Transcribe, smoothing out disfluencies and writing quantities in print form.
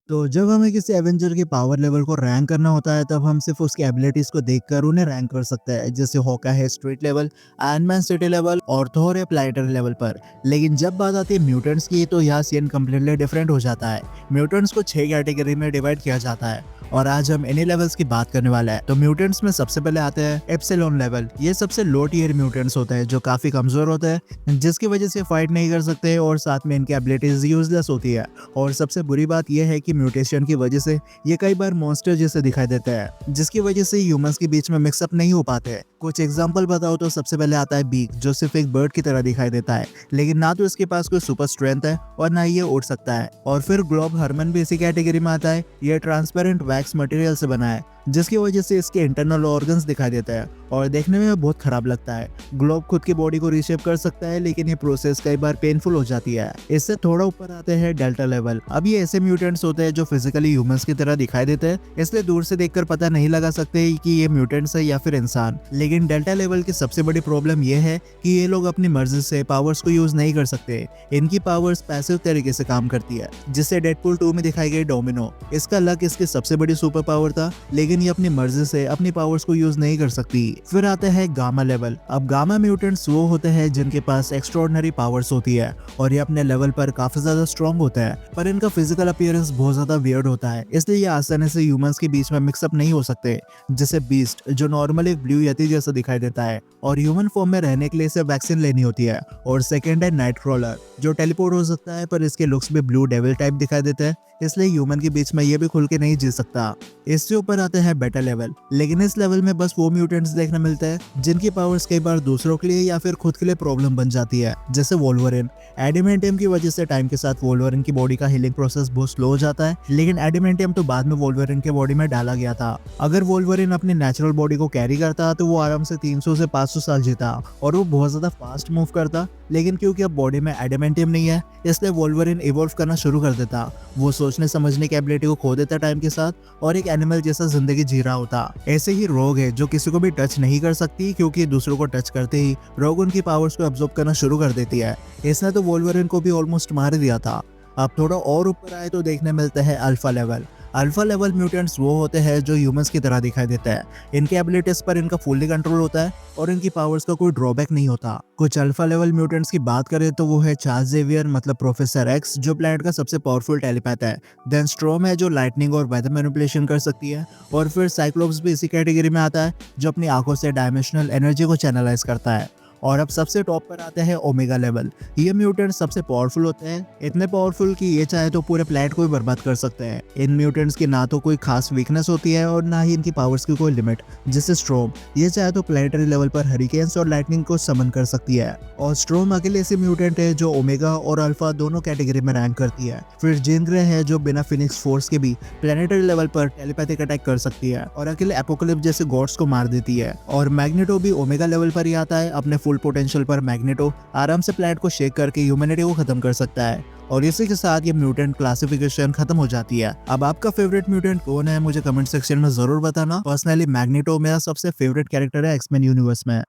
तो जब हमें किसी एवेंजर के पावर लेवल को रैंक करना होता है तब हम सिर्फ उसकी एबिलिटीज को देखकर उन्हें रैंक कर सकते हैं, जैसे हॉका है street level, iron man city level और थोर है प्लैनेटरी लेवल पर। लेकिन जब बात आती है म्यूटेंट्स की तो यहाँ सीन कम्प्लीटली डिफरेंट हो जाता है। म्यूटेंट्स को 6 कैटेगरी में डिवाइड किया जाता है और आज हम इन्हीं लेवल्स की बात करने वाला है। तो म्यूटेंट्स में सबसे पहले आते हैं एप्सिलॉन लेवल। ये सबसे लो टियर म्यूटेंट्स होते हैं जो काफी कमजोर होते हैं, जिसकी वजह से फाइट नहीं कर सकते और साथ में इनकी एबिलिटीज यूजलेस होती है। और सबसे बुरी बात यह है कि म्यूटेशन की वजह से ये कई बार मॉन्स्टर जैसे दिखाई देते हैं, जिसकी वजह से ह्यूमंस के बीच में मिक्सअप नहीं हो पाते। कुछ एग्जांपल बताओ तो सबसे पहले आता है बीक, जो सिर्फ एक बर्ड की तरह दिखाई देता है, लेकिन ना तो इसके पास कोई सुपर स्ट्रेंथ है और ना ही ये उड़ सकता है। और फिर ग्लोब हरमन भी इसी कैटेगरी में आता है। ये ट्रांसपेरेंट वैक्स मटेरियल से बना है, जिसकी वजह से इसके इंटरनल ऑर्गन्स दिखाई देते हैं और देखने में बहुत खराब लगता है। ग्लोब खुद की बॉडी को रीशेप कर सकता है, लेकिन ये प्रोसेस कई बार पेनफुल हो जाती है। इससे थोड़ा ऊपर आते हैं डेल्टा लेवल। अब ये ऐसे म्यूटेंट्स होते हैं जो फिजिकली ह्यूमंस की तरह दिखाई देते हैं, इसलिए दूर से देखकर पता नहीं लगा सकते कि ये म्यूटेंट्स है या फिर इंसान। लेकिन डेल्टा लेवल की सबसे बड़ी प्रॉब्लम ये है कि ये लोग अपनी मर्जी से पावर्स को यूज नहीं कर सकते। इनकी पावर्स पैसिव तरीके से काम करती है, जिससे डेडपूल 2 में दिखाई गई डोमिनो। इसका लक इसकी सबसे बड़ी सुपर पावर था, लेकिन ये अपनी मर्जी से अपनी पावर्स को यूज नहीं कर सकती। फिर आता है गामा लेवल। अब गामा म्यूटेंट्स वो होते हैं जिनके पास एक्स्ट्राऑर्डिनरी पावर्स होती है और ये अपने लेवल पर काफी ज्यादा स्ट्रॉन्ग होते हैं, पर इनका फिजिकल अपीयरेंस बहुत ज्यादा वियर्ड होता है, इसलिए ये आसानी से ह्यूमंस के बीच में मिक्सअप नहीं हो सकते। जैसे बीस्ट, जो नॉर्मली एक ब्लू यति जैसा दिखाई देता है और ह्यूमन फॉर्म में रहने के लिए इसे वैक्सीन लेनी होती है। और सेकंड है नाइट क्रॉलर, जो टेलीपोर्ट हो सकता है पर इसके लुक्स भी ब्लू डेविल टाइप दिखाई देते हैं, इसलिए ह्यूमन के बीच में ये भी खुल के नहीं जी सकता। इससे ऊपर आते हैं बेटा लेवल, लेकिन इस लेवल में बस वो म्यूटेंट्स देखने मिलते हैं जिनकी पावर्स कई बार दूसरों के लिए या फिर खुद के लिए प्रॉब्लम बन जाती है, जैसे वोल्वरिन। एडिमेंटियम की वजह से टाइम के साथ वोल्वरिन की बॉडी का हीलिंग प्रोसेस बहुत स्लो हो जाता है, लेकिन एडिमेंटियम तो बाद में वोल्वरिन के बॉडी में डाला गया था। अगर वोल्वरिन अपनी नेचुरल बॉडी को कैरी करता तो वो आराम से 300 से 500 साल जीता और वो बहुत ज्यादा फास्ट मूव करता, लेकिन क्योंकि अब बॉडी में एडिमेंटियम नहीं है, इसलिए वोल्वरिन इवॉल्व करना शुरू कर देता। वो सोचने समझने की एबिलिटी को खो देता टाइम के साथ और एक एनिमल जैसा जिंदगी जी रहा होता। ऐसे ही रोग है जो किसी को भी टच नहीं कर सकती, क्योंकि दूसरों को टच करते ही रोग उनकी पावर्स को एब्जॉर्ब करना शुरू कर देती है। इसने तो वोल्वरिन को भी ऑलमोस्ट मार दिया था। अब थोड़ा और ऊपर आए तो देखने मिलता है alpha level. Alpha level mutants वो होते हैं जो ह्यूमंस की तरह दिखाई देते हैं। इनके एबिलिटीज पर इनका फुल्ली कंट्रोल होता है और इनकी पावर्स का कोई ड्रॉबैक नहीं होता। कुछ अल्फा लेवल म्यूटेंट्स की बात करें तो वो है चार्ल्स जेवियर, मतलब प्रोफेसर एक्स, जो प्लैनेट का सबसे पावरफुल टेलीपैथ है। देन स्ट्रॉम है, जो लाइटनिंग और वेदर मैनिपुलेशन कर सकती है। और फिर साइक्लोप्स भी इसी कैटेगरी में आता है, जो अपनी आंखों से डायमेंशनल एनर्जी को चैनलाइज करता है। और अब सबसे टॉप पर आते हैं ओमेगा लेवल। ये म्यूटेंट सबसे पावरफुल होते हैं, इतने पावरफुल कि ये चाहे तो पूरे प्लैनेट को ही बर्बाद कर सकते हैं। इन म्यूटेंट्स की ना तो कोई खास वीकनेस होती है और ना ही इनकी पावर्स की कोई लिमिट। जैसे स्ट्रोम, ये चाहे तो प्लैनेटरी लेवल पर हरिकेन्स और लाइटनिंग को समन कर सकती है। और स्ट्रोम अकेले ऐसी म्यूटेंट है जो ओमेगा और अल्फा दोनों कैटेगरी में रैंक करती है। फिर जीन ग्रे है, जो बिना फिनिक्स फोर्स के भी प्लैनेटरी लेवल पर टेलीपैथिक अटैक कर सकती है और अकेले एपोकलिप्स जैसे गॉड्स को मार देती है। और मैग्नेटो भी ओमेगा लेवल पर ही आता है। अपने फुल पोटेंशियल पर मैग्नेटो आराम से प्लैनेट को शेक करके ह्यूमैनिटी को खत्म कर सकता है। और इसी के साथ ये म्यूटेंट क्लासिफिकेशन खत्म हो जाती है। अब आपका फेवरेट म्यूटेंट कौन है, मुझे कमेंट सेक्शन में जरूर बताना। पर्सनली मैग्नेटो मेरा सबसे फेवरेट कैरेक्टर है एक्समेन यूनिवर्स में।